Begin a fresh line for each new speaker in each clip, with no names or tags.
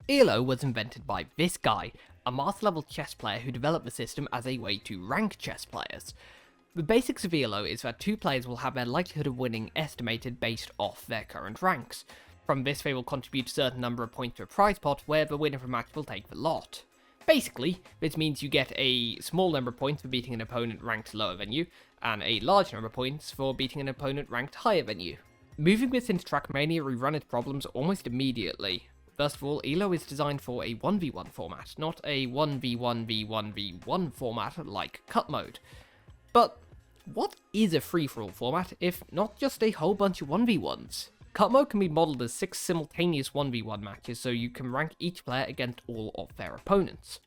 ELO was invented by this guy, a master level chess player who developed the system as a way to rank chess players. The basics of ELO is that two players will have their likelihood of winning estimated based off their current ranks. From this they will contribute a certain number of points to a prize pot where the winner of a match will take the lot. Basically, this means you get a small number of points for beating an opponent ranked lower than you, and a large number of points for beating an opponent ranked higher than you. Moving this into Trackmania, we run into problems almost immediately. First of all, ELO is designed for a 1v1 format, not a 1v1v1v1 format like cut mode. But what is a free-for-all format if not just a whole bunch of 1v1s? Cut mode can be modelled as 6 simultaneous 1v1 matches, so you can rank each player against all of their opponents.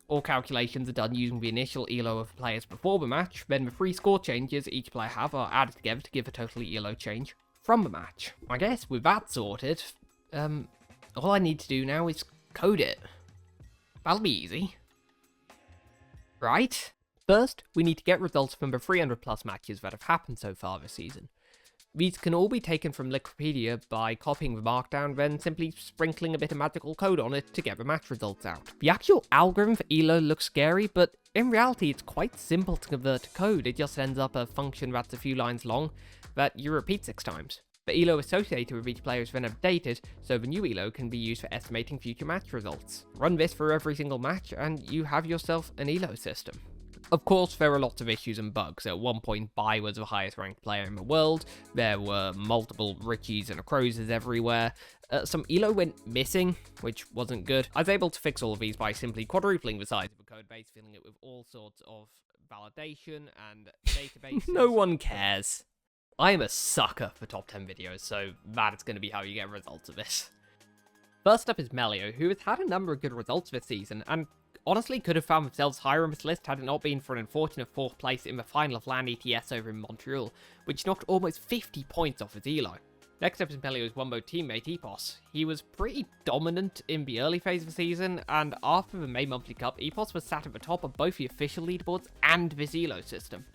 All calculations are done using the initial ELO of players before the match, then the 3 score changes each player have are added together to give a total ELO change from the match. I guess with that sorted, all I need to do now is code it. That'll be easy. Right? First, we need to get results from the 300 plus matches that have happened so far this season. These can all be taken from Liquipedia by copying the markdown, then simply sprinkling a bit of magical code on it to get the match results out. The actual algorithm for ELO looks scary, but in reality it's quite simple to convert to code. It just ends up a function that's a few lines long that you repeat 6 times. The ELO associated with each player is then updated, so the new ELO can be used for estimating future match results. Run this for every single match, and you have yourself an ELO system. Of course, there are lots of issues and bugs. At one point, Bai was the highest ranked player in the world, there were multiple Richies and Acrozas everywhere, some ELO went missing, which wasn't good. I was able to fix all of these by simply quadrupling the size of the codebase, filling it with all sorts of validation and databases. No one cares. I am a sucker for top 10 videos, so that is going to be how you get results of this. First up is Melio, who has had a number of good results this season, and honestly could have found themselves higher on this list had it not been for an unfortunate 4th place in the final of LAN ETS over in Montreal, which knocked almost 50 points off his ELO. Next up is Melio's one-mode teammate Epos. He was pretty dominant in the early phase of the season, and after the May Monthly Cup, Epos was sat at the top of both the official leaderboards and this ELO system.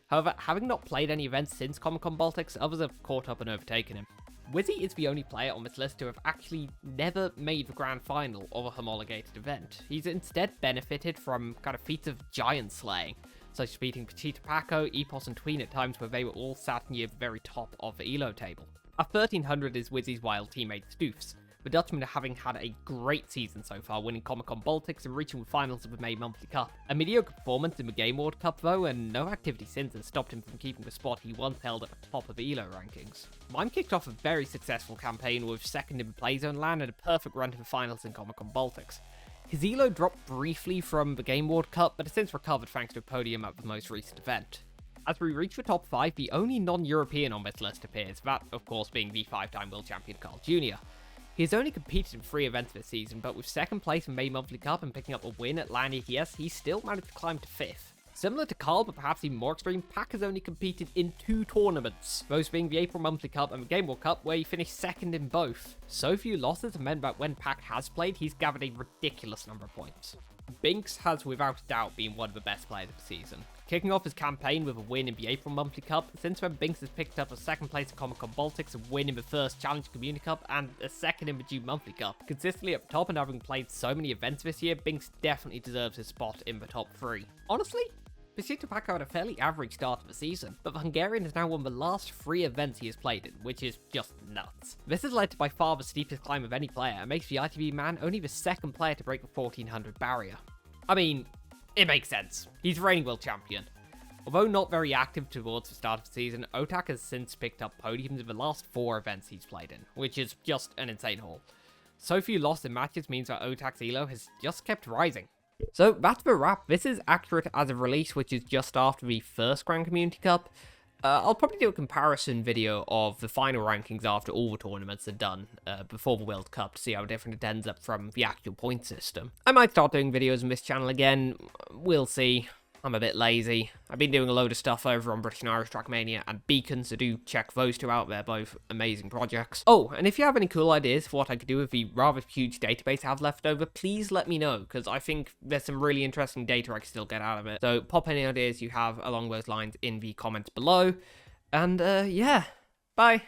However, having not played any events since Comic-Con Baltics, others have caught up and overtaken him. Wizzy is the only player on this list to have actually never made the grand final of a homologated event. He's instead benefited from kind of feats of giant slaying, such as beating Pachita Paco, Epos and Tween at times where they were all sat near the very top of the ELO table. At 1300 is Wizzy's wild teammate Stoofs. The Dutchman having had a great season so far, winning Comic-Con Baltics and reaching the finals of the May Monthly Cup. A mediocre performance in the Game Award Cup though, and no activity since has stopped him from keeping the spot he once held at the top of the ELO rankings. Mime kicked off a very successful campaign with 2nd in the Playzone LAN and a perfect run to the finals in Comic-Con Baltics. His ELO dropped briefly from the Game Award Cup, but has since recovered thanks to a podium at the most recent event. As we reach the top 5, the only non-European on this list appears, that of course being the 5-time world champion Carl Jr. He has only competed in 3 events this season, but with 2nd place in May Monthly Cup and picking up a win at LAN ETS, he still managed to climb to 5th. Similar to Carl, but perhaps even more extreme, Pac has only competed in 2 tournaments, those being the April Monthly Cup and the Game World Cup, where he finished 2nd in both. So few losses have meant that when Pac has played, he's gathered a ridiculous number of points. Binks has without doubt been one of the best players of the season. Kicking off his campaign with a win in the April Monthly Cup, since then Binks has picked up a 2nd place in Comic-Con Baltics, a win in the first Challenge Community Cup, and a 2nd in the June Monthly Cup. Consistently up top and having played so many events this year, Binks definitely deserves his spot in the top 3. Honestly, Pachita Paco had a fairly average start of the season, but the Hungarian has now won the last 3 events he has played in, which is just nuts. This has led to by far the steepest climb of any player, and makes the ITV man only the 2nd player to break the 1400 barrier. I mean, it makes sense. He's reigning world champion. Although not very active towards the start of the season, Otak has since picked up podiums in the last 4 events he's played in, which is just an insane haul. So few lost in matches means that Otak's ELO has just kept rising. So that's the wrap. This is accurate as of release, which is just after the first Grand Community Cup. I'll probably do a comparison video of the final rankings after all the tournaments are done before the World Cup to see how different it ends up from the actual point system. I might start doing videos on this channel again, we'll see. I'm a bit lazy. I've been doing a load of stuff over on British and Irish Trackmania and Beacon, so do check those 2 out. They're both amazing projects. Oh, and if you have any cool ideas for what I could do with the rather huge database I have left over, please let me know, because I think there's some really interesting data I can still get out of it. So pop any ideas you have along those lines in the comments below. And yeah, bye.